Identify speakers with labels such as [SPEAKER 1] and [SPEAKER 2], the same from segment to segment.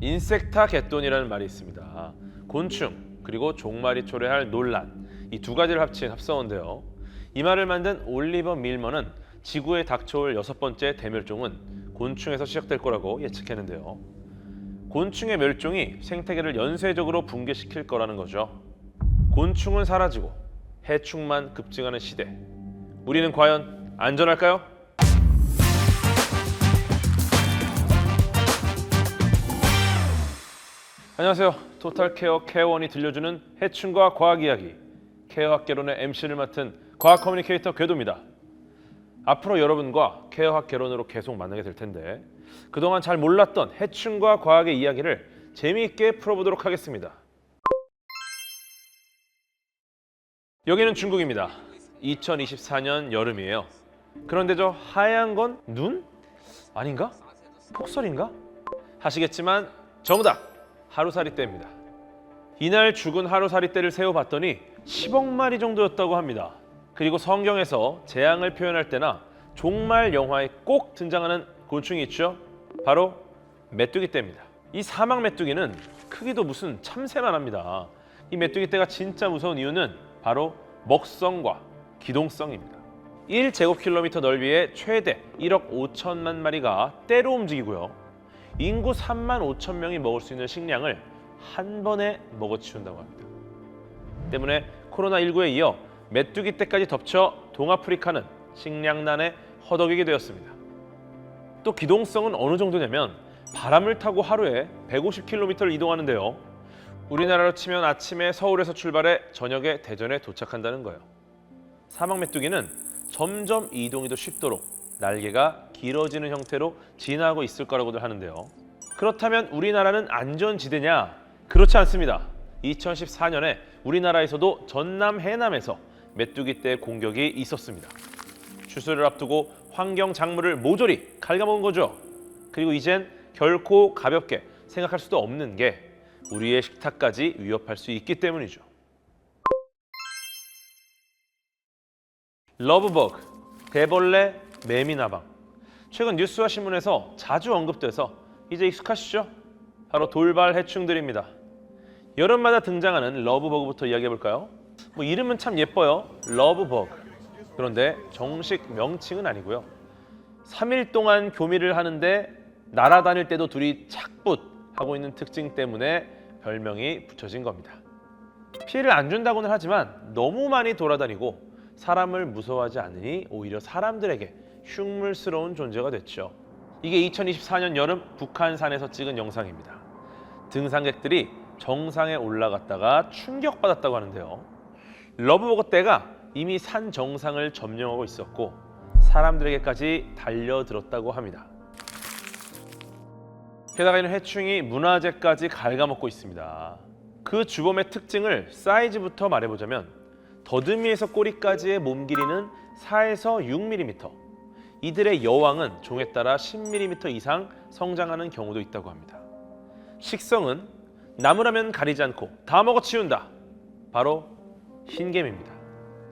[SPEAKER 1] 인섹타 개돈이라는 말이 있습니다. 곤충 그리고 종말이 초래할 논란, 이 두 가지를 합친 합성어인데요. 이 말을 만든 올리버 밀먼은 지구에 닥쳐올 6번째 대멸종은 곤충에서 시작될 거라고 예측했는데요. 곤충의 멸종이 생태계를 연쇄적으로 붕괴시킬 거라는 거죠. 곤충은 사라지고 해충만 급증하는 시대. 우리는 과연 안전할까요? 안녕하세요. 토탈케어 케어원이 들려주는 해충과 과학 이야기, 케어학개론의 MC를 맡은 과학 커뮤니케이터 궤도입니다. 앞으로 여러분과 케어학개론으로 계속 만나게 될 텐데 그동안 잘 몰랐던 해충과 과학의 이야기를 재미있게 풀어보도록 하겠습니다. 여기는 중국입니다. 2024년 여름이에요. 그런데 저 하얀 건 눈? 아닌가? 폭설인가? 하시겠지만 정답! 하루살이 떼입니다. 이날 죽은 하루살이 떼를 세어봤더니 10억 마리 정도였다고 합니다. 그리고 성경에서 재앙을 표현할 때나 종말 영화에 꼭 등장하는 곤충이 있죠. 바로 메뚜기 떼입니다. 이 사막 메뚜기는 크기도 무슨 참새만 합니다. 이 메뚜기 떼가 진짜 무서운 이유는 바로 먹성과 기동성입니다. 1제곱킬로미터 넓이의 최대 1억 5천만 마리가 떼로 움직이고요. 인구 3만 5천 명이 먹을 수 있는 식량을 한 번에 먹어치운다고 합니다. 때문에 코로나19에 이어 메뚜기 떼까지 덮쳐 동아프리카는 식량난에 허덕이게 되었습니다. 또 기동성은 어느 정도냐면 바람을 타고 하루에 150km를 이동하는데요. 우리나라로 치면 아침에 서울에서 출발해 저녁에 대전에 도착한다는 거예요. 사막 메뚜기는 점점 이동이 더 쉽도록 날개가 길어지는 형태로 진화하고 있을 거라고들 하는데요. 그렇다면 우리나라는 안전지대냐? 그렇지 않습니다. 2014년에 우리나라에서도 전남 해남에서 메뚜기 떼 공격이 있었습니다. 추수를 앞두고 환경 작물을 모조리 갉아먹은 거죠. 그리고 이젠 결코 가볍게 생각할 수도 없는 게 우리의 식탁까지 위협할 수 있기 때문이죠. 러브버그, 대벌레, 매미나방. 최근 뉴스와 신문에서 자주 언급돼서 이제 익숙하시죠? 바로 돌발 해충들입니다. 여름마다 등장하는 러브버그부터 이야기해볼까요? 이름은 참 예뻐요. 러브버그. 그런데 정식 명칭은 아니고요. 3일 동안 교미를 하는데 날아다닐 때도 둘이 착붙 하고 있는 특징 때문에 별명이 붙여진 겁니다. 피해를 안 준다고는 하지만 너무 많이 돌아다니고 사람을 무서워하지 않으니 오히려 사람들에게 흉물스러운 존재가 됐죠. 이게 2024년 여름 북한산에서 찍은 영상입니다. 등산객들이 정상에 올라갔다가 충격받았다고 하는데요. 러브버그 떼가 이미 산 정상을 점령하고 있었고 사람들에게까지 달려들었다고 합니다. 게다가 이는 해충이 문화재까지 갉아먹고 있습니다. 그 주범의 특징을 사이즈부터 말해보자면 더듬이에서 꼬리까지의 몸 길이는 4에서 6mm, 이들의 여왕은 종에 따라 10mm 이상 성장하는 경우도 있다고 합니다. 식성은 나무라면 가리지 않고 다 먹어치운다. 바로 흰개미입니다.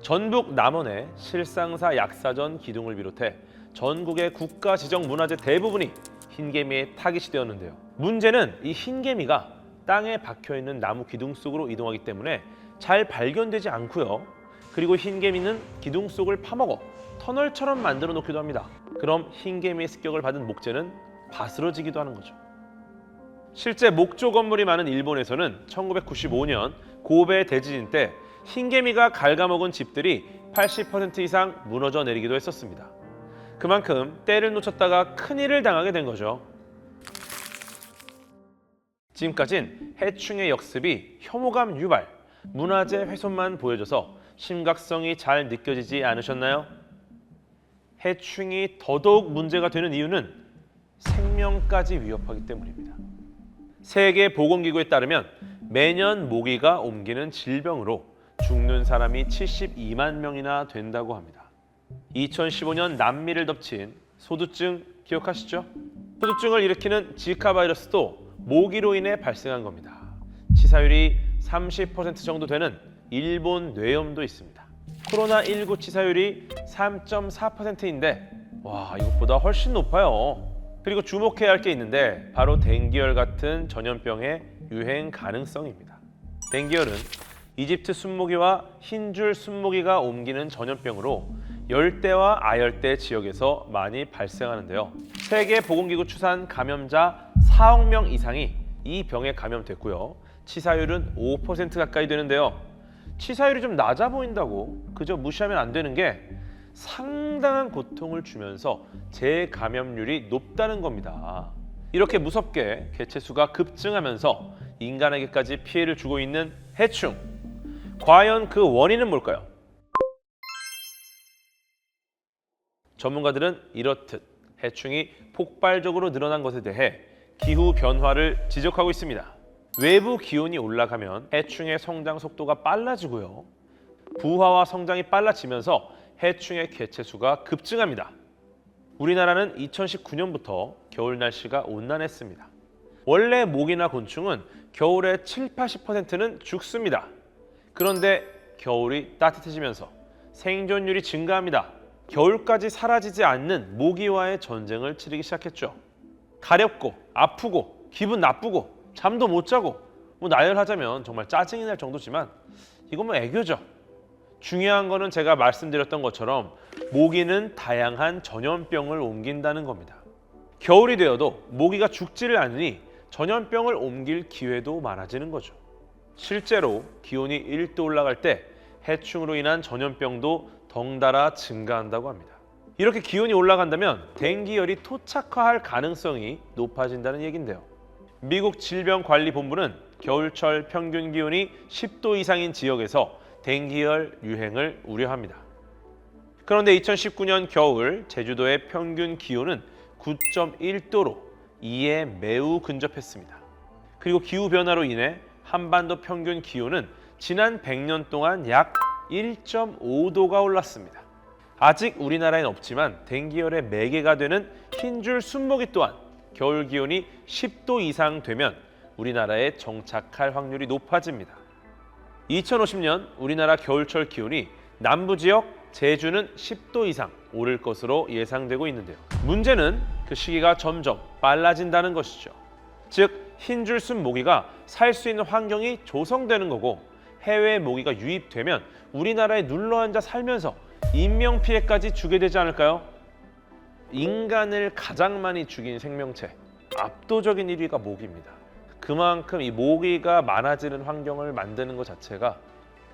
[SPEAKER 1] 전북 남원의 실상사 약사전 기둥을 비롯해 전국의 국가 지정 문화재 대부분이 흰개미의 타깃이 되었는데요. 문제는 이 흰개미가 땅에 박혀있는 나무 기둥 속으로 이동하기 때문에 잘 발견되지 않고요. 그리고 흰개미는 기둥 속을 파먹어 터널처럼 만들어 놓기도 합니다. 그럼 흰개미의 습격을 받은 목재는 바스러지기도 하는 거죠. 실제 목조 건물이 많은 일본에서는 1995년 고베 대지진 때 흰개미가 갉아먹은 집들이 80% 이상 무너져 내리기도 했었습니다. 그만큼 때를 놓쳤다가 큰일을 당하게 된 거죠. 지금까진 해충의 역습이 혐오감 유발, 문화재 훼손만 보여줘서 심각성이 잘 느껴지지 않으셨나요? 해충이 더더욱 문제가 되는 이유는 생명까지 위협하기 때문입니다. 세계보건기구에 따르면 매년 모기가 옮기는 질병으로 죽는 사람이 72만 명이나 된다고 합니다. 2015년 남미를 덮친 소두증 기억하시죠? 소두증을 일으키는 지카 바이러스도 모기로 인해 발생한 겁니다. 치사율이 30% 정도 되는 일본 뇌염도 있습니다. 코로나19 치사율이 3.4%인데 와, 이것보다 훨씬 높아요. 그리고 주목해야 할 게 있는데 바로 댕기열 같은 전염병의 유행 가능성입니다. 댕기열은 이집트 순모기와 흰줄 순모기가 옮기는 전염병으로 열대와 아열대 지역에서 많이 발생하는데요. 세계보건기구 추산 감염자 4억 명 이상이 이 병에 감염됐고요. 치사율은 5% 가까이 되는데요. 치사율이 좀 낮아 보인다고 그저 무시하면 안 되는 게 상당한 고통을 주면서 재감염률이 높다는 겁니다. 이렇게 무섭게 개체수가 급증하면서 인간에게까지 피해를 주고 있는 해충. 과연 그 원인은 뭘까요? 전문가들은 이렇듯 해충이 폭발적으로 늘어난 것에 대해 기후 변화를 지적하고 있습니다. 외부 기온이 올라가면 해충의 성장 속도가 빨라지고요. 부화와 성장이 빨라지면서 해충의 개체수가 급증합니다. 우리나라는 2019년부터 겨울 날씨가 온난했습니다. 원래 모기나 곤충은 겨울에 7, 80%는 죽습니다. 그런데 겨울이 따뜻해지면서 생존율이 증가합니다. 겨울까지 사라지지 않는 모기와의 전쟁을 치르기 시작했죠. 가렵고 아프고 기분 나쁘고 잠도 못 자고 나열하자면 정말 짜증이 날 정도지만 이건 뭐 애교죠. 중요한 거는 제가 말씀드렸던 것처럼 모기는 다양한 전염병을 옮긴다는 겁니다. 겨울이 되어도 모기가 죽지를 않으니 전염병을 옮길 기회도 많아지는 거죠. 실제로 기온이 1도 올라갈 때 해충으로 인한 전염병도 덩달아 증가한다고 합니다. 이렇게 기온이 올라간다면 댕기열이 토착화할 가능성이 높아진다는 얘긴데요. 미국 질병관리본부는 겨울철 평균 기온이 10도 이상인 지역에서 댕기열 유행을 우려합니다. 그런데 2019년 겨울 제주도의 평균 기온은 9.1도로 이에 매우 근접했습니다. 그리고 기후변화로 인해 한반도 평균 기온은 지난 100년 동안 약 1.5도가 올랐습니다. 아직 우리나라엔 없지만 댕기열의 매개가 되는 흰줄 순모기 또한 겨울 기온이 10도 이상 되면 우리나라에 정착할 확률이 높아집니다. 2050년 우리나라 겨울철 기온이 남부 지역 제주는 10도 이상 오를 것으로 예상되고 있는데요. 문제는 그 시기가 점점 빨라진다는 것이죠. 즉 흰줄 순모기가 살 수 있는 환경이 조성되는 거고 해외 모기가 유입되면 우리나라에 눌러앉아 살면서 인명피해까지 주게 되지 않을까요? 인간을 가장 많이 죽인 생명체 압도적인 1위가 모기입니다. 그만큼 이 모기가 많아지는 환경을 만드는 것 자체가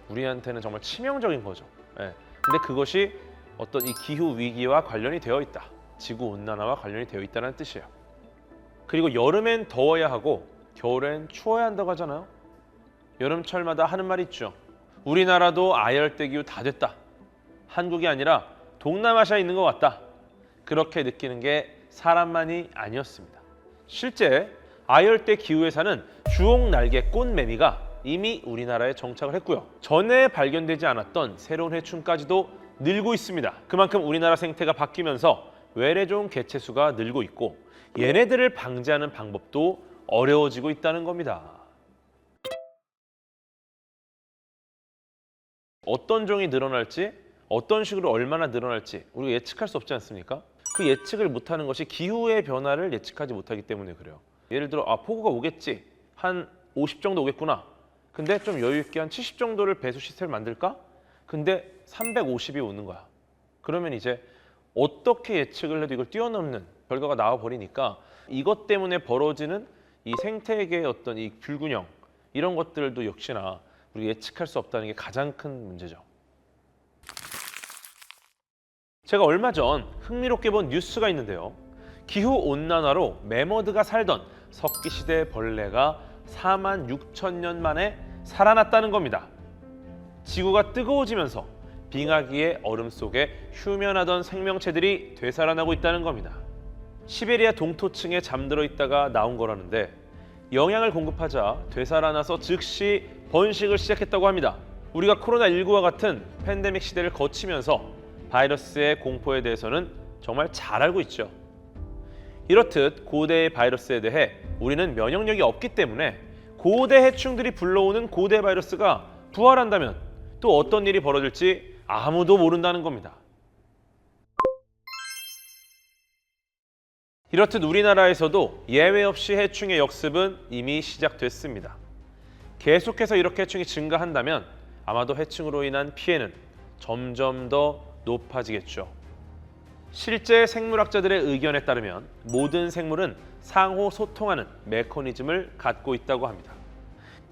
[SPEAKER 1] 우리한테는 정말 치명적인 거죠. 근데 그것이 어떤 이 기후 위기와 관련이 되어 있다. 지구 온난화와 관련이 되어 있다는 뜻이에요. 그리고 여름엔 더워야 하고 겨울엔 추워야 한다고 하잖아요. 여름철마다 하는 말이 있죠. 우리나라도 아열대 기후 다 됐다. 한국이 아니라 동남아시아에 있는 것 같다. 그렇게 느끼는 게 사람만이 아니었습니다. 실제 아열대 기후에 사는 주옥날개 꽃매미가 이미 우리나라에 정착을 했고요. 전에 발견되지 않았던 새로운 해충까지도 늘고 있습니다. 그만큼 우리나라 생태가 바뀌면서 외래종 개체수가 늘고 있고 얘네들을 방지하는 방법도 어려워지고 있다는 겁니다. 어떤 종이 늘어날지, 어떤 식으로 얼마나 늘어날지 우리가 예측할 수 없지 않습니까? 그 예측을 못하는 것이 기후의 변화를 예측하지 못하기 때문에 그래요. 예를 들어 폭우가 오겠지, 한 50 정도 오겠구나. 근데 좀 여유 있게 한 70 정도를 배수 시스템을 만들까? 근데 350이 오는 거야. 그러면 이제 어떻게 예측을 해도 이걸 뛰어넘는 결과가 나와 버리니까 이것 때문에 벌어지는 이 생태계의 어떤 이 불균형 이런 것들도 역시나 우리가 예측할 수 없다는 게 가장 큰 문제죠. 제가 얼마 전 흥미롭게 본 뉴스가 있는데요. 기후온난화로 매머드가 살던 석기시대 벌레가 4만 6천 년 만에 살아났다는 겁니다. 지구가 뜨거워지면서 빙하기의 얼음 속에 휴면하던 생명체들이 되살아나고 있다는 겁니다. 시베리아 동토층에 잠들어 있다가 나온 거라는데 영양을 공급하자 되살아나서 즉시 번식을 시작했다고 합니다. 우리가 코로나19와 같은 팬데믹 시대를 거치면서 바이러스의 공포에 대해서는 정말 잘 알고 있죠. 이렇듯 고대의 바이러스에 대해 우리는 면역력이 없기 때문에 고대 해충들이 불러오는 고대 바이러스가 부활한다면 또 어떤 일이 벌어질지 아무도 모른다는 겁니다. 이렇듯 우리나라에서도 예외 없이 해충의 역습은 이미 시작됐습니다. 계속해서 이렇게 해충이 증가한다면 아마도 해충으로 인한 피해는 점점 더 높아지겠죠. 실제 생물학자들의 의견에 따르면 모든 생물은 상호 소통하는 메커니즘을 갖고 있다고 합니다.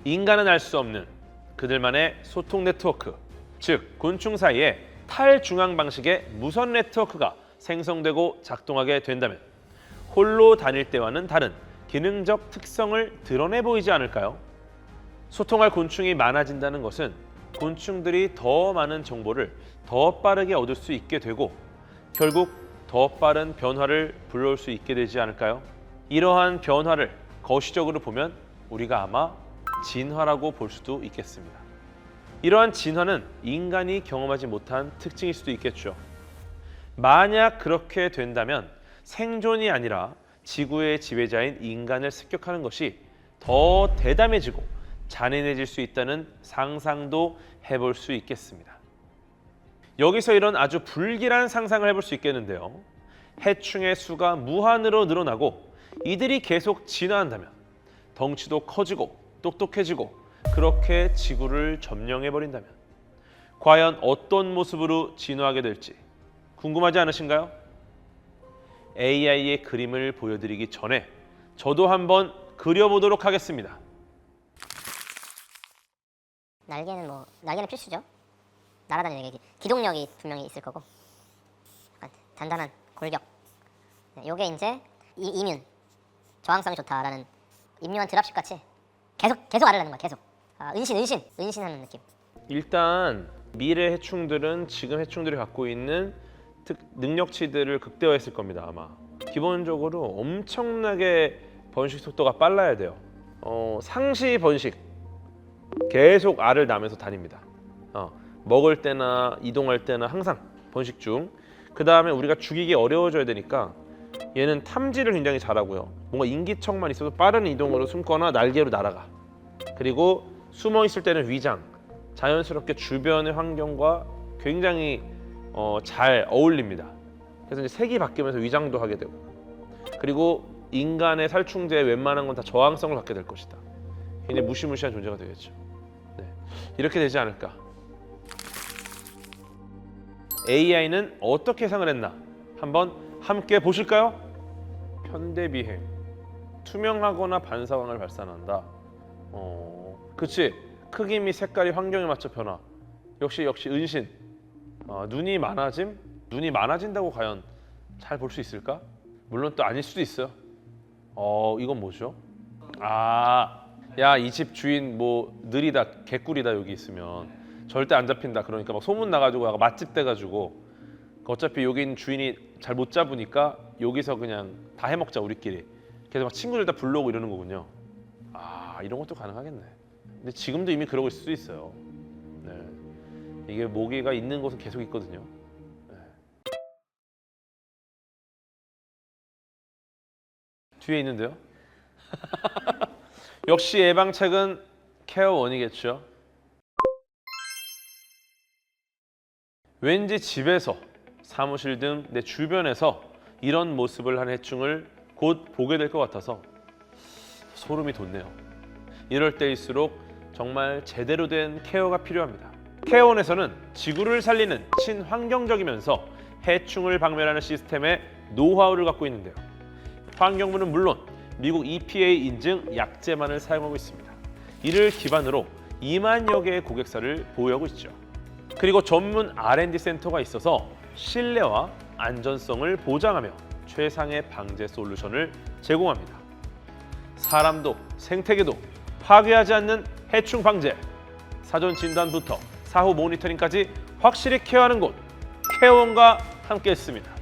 [SPEAKER 1] 인간은 알 수 없는 그들만의 소통 네트워크, 즉 곤충 사이에 탈중앙 방식의 무선 네트워크가 생성되고 작동하게 된다면 홀로 다닐 때와는 다른 기능적 특성을 드러내 보이지 않을까요? 소통할 곤충이 많아진다는 것은 곤충들이 더 많은 정보를 더 빠르게 얻을 수 있게 되고 결국 더 빠른 변화를 불러올 수 있게 되지 않을까요? 이러한 변화를 거시적으로 보면 우리가 아마 진화라고 볼 수도 있겠습니다. 이러한 진화는 인간이 경험하지 못한 특징일 수도 있겠죠. 만약 그렇게 된다면 생존이 아니라 지구의 지배자인 인간을 습격하는 것이 더 대담해지고 잔인해질 수 있다는 상상도 해볼 수 있겠습니다. 여기서 이런 아주 불길한 상상을 해볼 수 있겠는데요. 해충의 수가 무한으로 늘어나고 이들이 계속 진화한다면 덩치도 커지고 똑똑해지고 그렇게 지구를 점령해버린다면 과연 어떤 모습으로 진화하게 될지 궁금하지 않으신가요? AI의 그림을 보여드리기 전에 저도 한번 그려보도록 하겠습니다.
[SPEAKER 2] 날개는 필수죠. 날아다니는 게 기동력이 분명히 있을 거고 약간 단단한 골격. 요게 이제 이뮨 저항성이 좋다라는 임요한 드랍십 같이 계속 알을 낳는 거야. 계속 은신하는 느낌.
[SPEAKER 1] 일단 미래 해충들은 지금 해충들이 갖고 있는 능력치들을 극대화했을 겁니다. 아마 기본적으로 엄청나게 번식 속도가 빨라야 돼요. 상시 번식 계속 알을 낳으면서 다닙니다. 먹을 때나 이동할 때나 항상 번식 중. 그 다음에 우리가 죽이기 어려워져야 되니까 얘는 탐지를 굉장히 잘하고요. 뭔가 인기척만 있어도 빠른 이동으로 숨거나 날개로 날아가. 그리고 숨어 있을 때는 위장, 자연스럽게 주변의 환경과 굉장히 잘 어울립니다. 그래서 이제 색이 바뀌면서 위장도 하게 되고, 그리고 인간의 살충제에 웬만한 건 다 저항성을 갖게 될 것이다. 굉장히 무시무시한 존재가 되겠죠. 네. 이렇게 되지 않을까. AI는 어떻게 예상을 했나? 한번 함께 보실까요? 편대비행, 투명하거나 반사광을 발산한다. 그치. 크기 및 색깔이 환경에 맞춰 변화. 역시 은신. 눈이 많아짐? 눈이 많아진다고 과연 잘 볼 수 있을까? 물론 또 아닐 수도 있어요. 이건 뭐죠? 야, 이 집 주인 뭐 느리다, 개꿀이다 여기 있으면 절대 안 잡힌다. 그러니까 막 소문 나가지고 약간 맛집 돼가지고 어차피 여기 있는 주인이 잘 못 잡으니까 여기서 그냥 다 해먹자 우리끼리. 그래서 막 친구들 다 불러오고 이러는 거군요. 이런 것도 가능하겠네. 근데 지금도 이미 그러고 있을 수 있어요. 네. 이게 모기가 있는 곳은 계속 있거든요. 네. 뒤에 있는데요. 역시 예방책은 케어원이겠죠. 왠지 집에서, 사무실 등 내 주변에서 이런 모습을 한 해충을 곧 보게 될 것 같아서 소름이 돋네요. 이럴 때일수록 정말 제대로 된 케어가 필요합니다. 케어원에서는 지구를 살리는 친환경적이면서 해충을 박멸하는 시스템의 노하우를 갖고 있는데요. 환경부는 물론 미국 EPA 인증 약제만을 사용하고 있습니다. 이를 기반으로 2만여 개의 고객사를 보유하고 있죠. 그리고 전문 R&D 센터가 있어서 신뢰와 안전성을 보장하며 최상의 방제 솔루션을 제공합니다. 사람도 생태계도 파괴하지 않는 해충 방제, 사전 진단부터 사후 모니터링까지 확실히 케어하는 곳, 케어원과 함께했습니다.